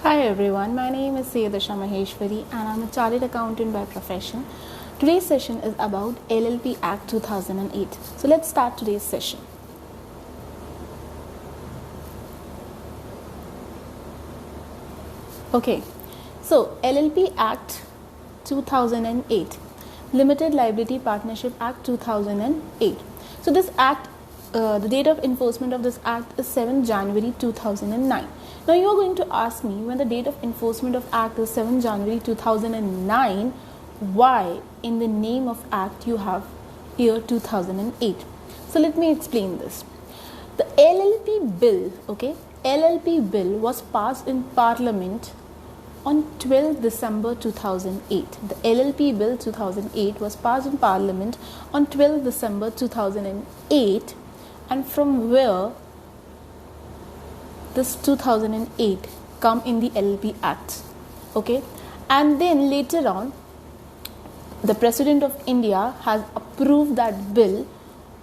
Hi everyone, my name is Sayedasha Maheshwari and I'm a chartered accountant by profession. Today's session is about LLP Act 2008. So let's start today's session. Okay, so LLP Act 2008, Limited Liability Partnership Act 2008. So this act, the date of enforcement of this act is 7 January 2009. Now you are going to ask me, when the date of enforcement of act is 7 January 2009, why in the name of act you have year 2008? So let me explain this. The LLP bill was passed in Parliament on 12 December 2008. The LLP Bill 2008 was passed in Parliament on 12 December 2008, and from where this 2008 come in the LLP Act. Okay, and then later on, the President of India has approved that bill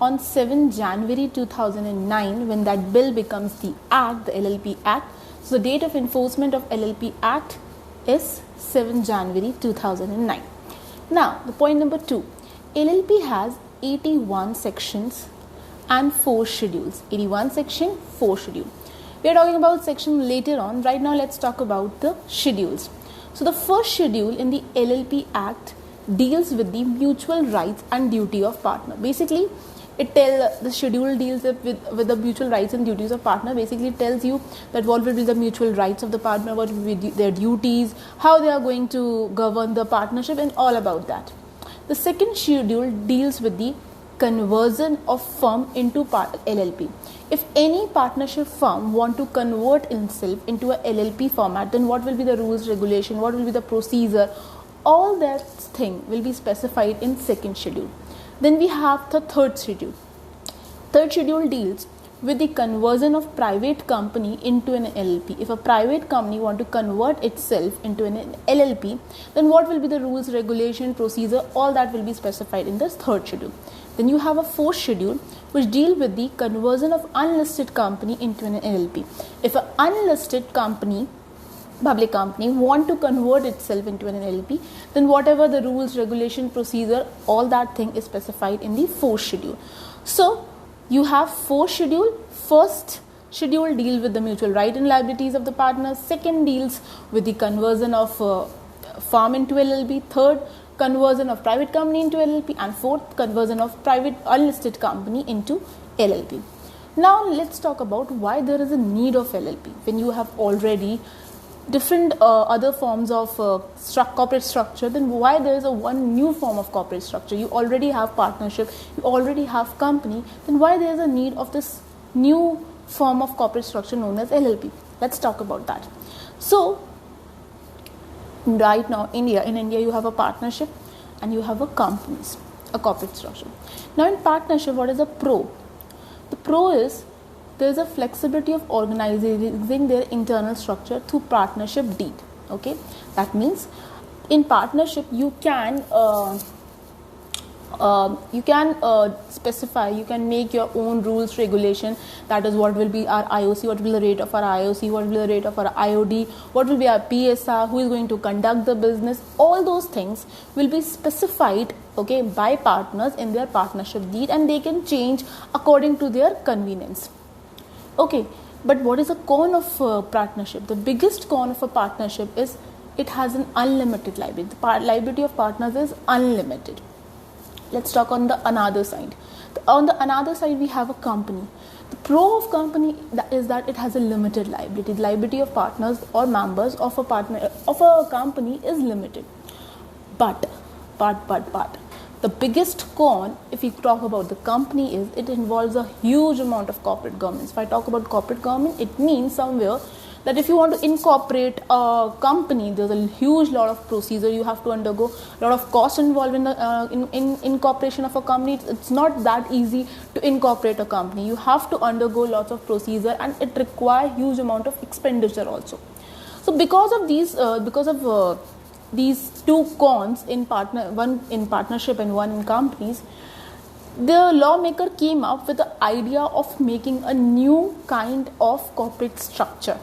on 7 January 2009 when that bill becomes the Act, the LLP Act. So the date of enforcement of LLP Act is 7 January 2009. Now, the point number 2. LLP has 81 sections and 4 schedules. 81 section, 4 schedule. We are talking about section later on. Right now, let's talk about the schedules. So the first schedule in the LLP Act deals with the mutual rights and duty of partner. Basically, the schedule deals with the mutual rights and duties of partner. Basically, it tells you that what will be the mutual rights of the partner, what will be their duties, how they are going to govern the partnership, and all about that. The second schedule deals with the conversion of firm into LLP. If any partnership firm want to convert itself into a LLP format, then what will be the rules, regulation, what will be the procedure, all that thing will be specified in second schedule. Then we have the third schedule. Third schedule deals with the conversion of private company into an LLP. If a private company want to convert itself into an LLP, then what will be the rules, regulation, procedure, all that will be specified in this third schedule. Then you have a fourth schedule which deal with the conversion of unlisted company into an LLP. If an unlisted company, public company, want to convert itself into an LLP, then whatever the rules, regulation, procedure, all that thing is specified in the fourth schedule. So you have 4 schedule. First schedule deals with the mutual right and liabilities of the partners. Second deals with the conversion of firm into LLP. Third, conversion of private company into LLP. And fourth, conversion of private unlisted company into LLP. Now let's talk about why there is a need of LLP when you have already different other forms of corporate structure. Then why there is a one new form of corporate structure? You already have partnership, you already have company, then why there is a need of this new form of corporate structure known as LLP? Let's talk about that. So right now in India you have a partnership and you have a companies, a corporate structure. Now in partnership, what is a pro? The pro is there is a flexibility of organizing their internal structure through partnership deed. Okay, that means in partnership you can specify, you can make your own rules, regulation. That is, what will be our IOC, what will be the rate of our IOC, what will be the rate of our IOD, what will be our PSR, who is going to conduct the business. All those things will be specified, okay, by partners in their partnership deed, and they can change according to their convenience. Okay, but what is a con of partnership? The biggest con of a partnership is it has an unlimited liability. The liability of partners is unlimited. Let's talk on the another side. On the another side, we have a company. The pro of company is that it has a limited liability. The liability of partners or members of a company is limited. But the biggest con, if we talk about the company, is it involves a huge amount of corporate governance. If I talk about corporate governance, it means somewhere that if you want to incorporate a company, there's a huge lot of procedure you have to undergo, a lot of cost involved in the incorporation of a company. It's not that easy to incorporate a company. You have to undergo lots of procedure, and it requires huge amount of expenditure also. So because of these two cons, one in partnership and one in companies, the lawmaker came up with the idea of making a new kind of corporate structure.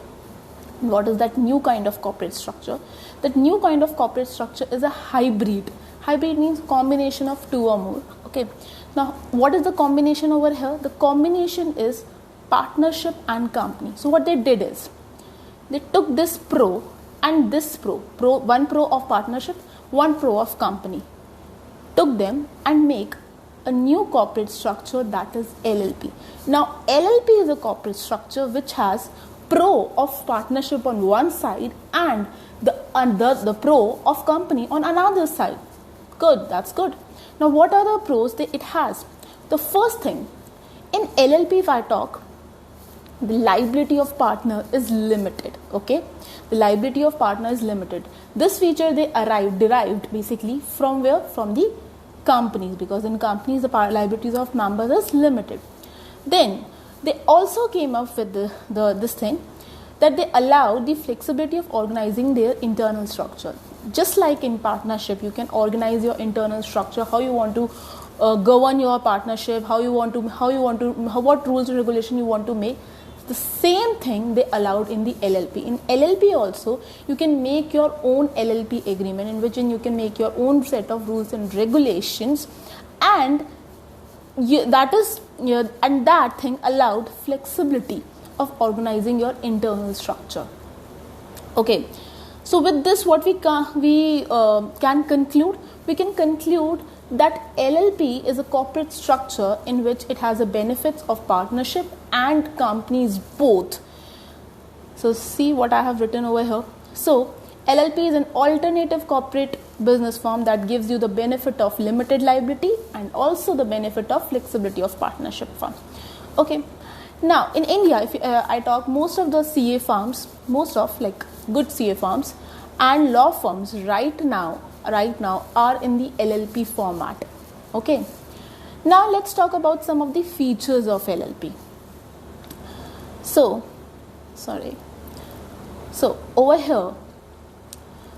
What is that new kind of corporate structure? That new kind of corporate structure is a hybrid. Hybrid means combination of two or more. Okay. Now, what is the combination over here? The combination is partnership and company. So what they did is they took this pro and this pro, one pro of partnership, one pro of company, took them and make a new corporate structure, that is LLP. Now, LLP is a corporate structure which has pro of partnership on one side and the pro of company on another side. Good, that's good. Now, what are the pros that it has? The first thing, in LLP if I talk, the liability of partner is limited. Okay, the liability of partner is limited. This feature they derived basically from where? From the companies, because in companies the liabilities of members is limited. Then they also came up with this thing that they allowed the flexibility of organizing their internal structure. Just like in partnership, you can organize your internal structure, how you want to govern your partnership, what rules and regulation you want to make. The same thing they allowed in the LLP. In LLP also, you can make your own LLP agreement in which you can make your own set of rules and regulations, and that thing allowed flexibility of organizing your internal structure. Okay, so with this, what we can conclude? We can conclude that LLP is a corporate structure in which it has the benefits of partnership and companies both. So see what I have written over here. So LLP is an alternative corporate business form that gives you the benefit of limited liability and also the benefit of flexibility of partnership firm. Okay. Now in India, if I talk, most of the CA firms, good CA firms and law firms right now are in the LLP format. Okay. Now let's talk about some of the features of LLP. So over here,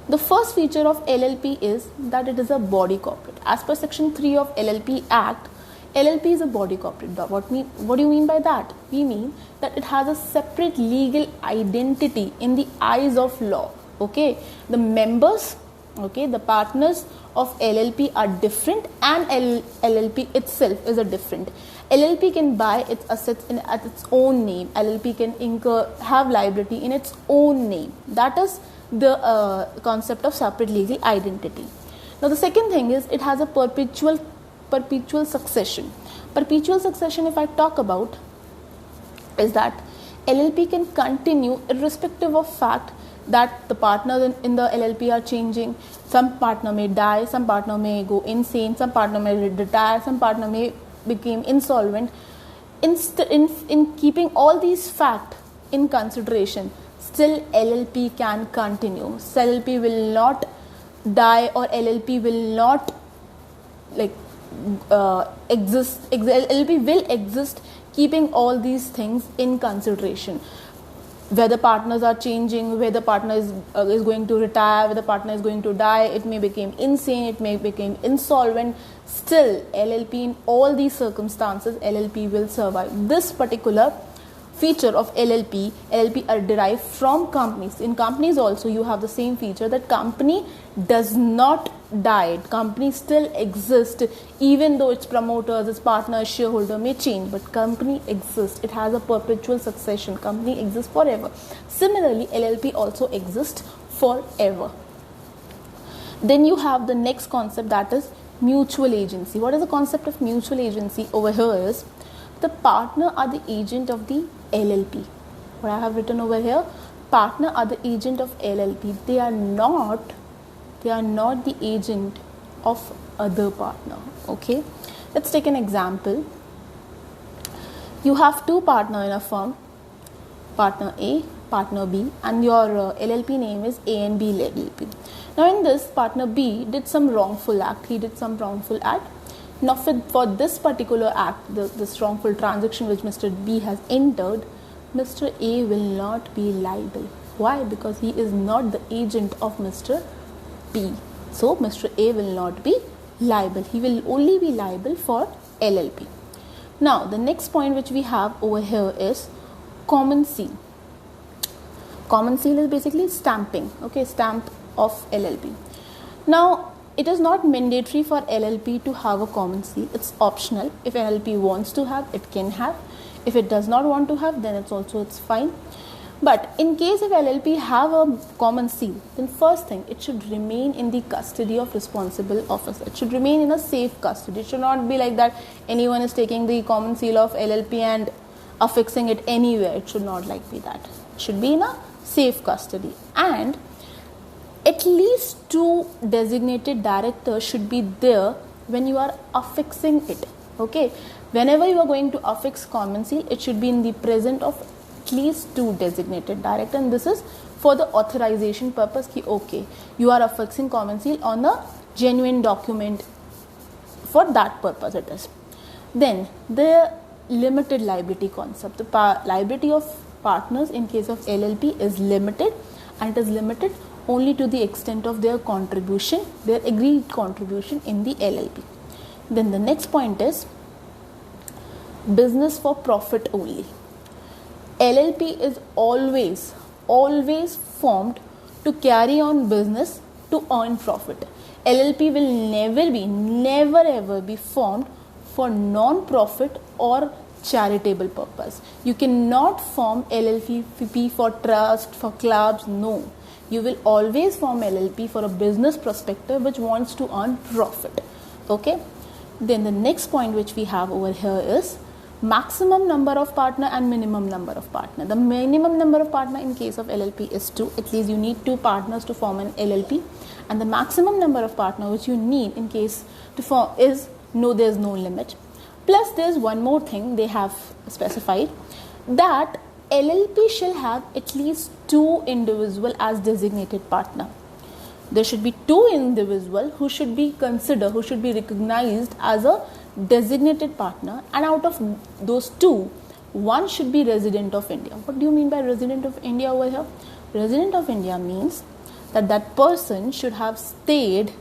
the first feature of LLP is that it is a body corporate. As per section 3 of LLP Act, LLP is a body corporate. What do you mean by that? We mean that it has a separate legal identity in the eyes of law. Okay, the members, the partners of LLP are different, and LLP itself is a different. LLP can buy its assets at its own name. LLP can have liability in its own name. That is the concept of separate legal identity. Now the second thing is it has a perpetual succession. Perpetual succession, if I talk about, is that LLP can continue irrespective of fact that the partners in the LLP are changing. Some partner may die, some partner may go insane, some partner may retire, some partner may become insolvent. In keeping all these facts in consideration, still LLP can continue. So LLP will not die, or LLP will not exist. LLP will exist, keeping all these things in consideration. Whether partners are changing, whether partner is going to retire, whether partner is going to die, it may become insane, it may become insolvent. Still, LLP in all these circumstances, LLP will survive. This particular feature of LLP are derived from companies. In companies also, you have the same feature that company does not die. Company still exists, even though its promoters, its partners, shareholder may change, but company exists. It has a perpetual succession. Company exists forever. Similarly, LLP also exists forever. Then you have the next concept, that is mutual agency. What is the concept of mutual agency? Over here is the partner are the agent of the LLP. What I have written over here, partner are the agent of LLP. They are not the agent of other partner. Okay, let's take an example. You have two partners in a firm, partner A, partner B, and your LLP name is A and B LLP. Now in this, partner B did some wrongful act. Now for this particular act, this wrongful transaction which Mr. B has entered, Mr. A will not be liable. Why? Because he is not the agent of Mr. B. So Mr. A will not be liable. He will only be liable for LLP. Now the next point which we have over here is common C. Common seal is basically stamping, okay, stamp of LLP. Now, it is not mandatory for LLP to have a common seal. It's optional. If LLP wants to have, it can have. If it does not want to have, then it's fine. But in case if LLP have a common seal, then first thing, it should remain in the custody of responsible officer. It should remain in a safe custody. It should not be like that anyone is taking the common seal of LLP and affixing it anywhere. It should not like be that. It should be in a safe custody. And at least 2 designated directors should be there when you are affixing it. Okay. Whenever you are going to affix common seal, it should be in the presence of at least 2 designated directors, and this is for the authorization purpose ki okay, you are affixing common seal on a genuine document. For that purpose it is. Then the limited liability concept. The liability of partners in case of LLP is limited, and it is limited only to the extent of their contribution, their agreed contribution in the LLP. Then the next point is business for profit only. LLP is always formed to carry on business to earn profit. LLP will never ever be formed for non-profit or charitable purpose. You cannot form LLP for trust, for clubs, no. You will always form LLP for a business perspective which wants to earn profit. Okay. Then the next point which we have over here is maximum number of partner and minimum number of partner. The minimum number of partner in case of LLP is 2. At least you need 2 partners to form an LLP. And the maximum number of partner which you need in case to form is no, there is no limit. Plus there is one more thing they have specified, that LLP shall have at least 2 individuals as designated partner. There should be 2 individuals who should be considered, who should be recognized as a designated partner, and out of those 2, 1 should be resident of India. What do you mean by resident of India over here? Resident of India means that person should have stayed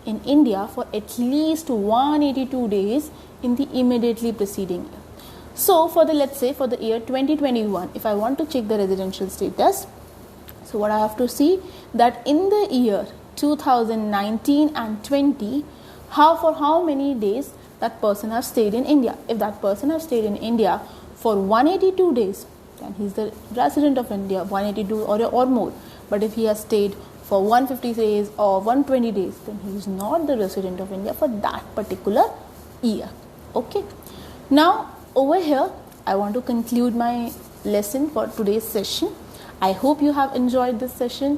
in India for at least 182 days in the immediately preceding year. So for the, let's say for the year 2021, if I want to check the residential status, so what I have to see that in the year 2019 and 20, for how many days that person has stayed in India. If that person has stayed in India for 182 days, then he is the resident of India, 182 or more. But if he has stayed for 150 days or 120 days, then he is not the resident of India for that particular year. Okay. Now over here, I want to conclude my lesson for today's session. I hope you have enjoyed this session.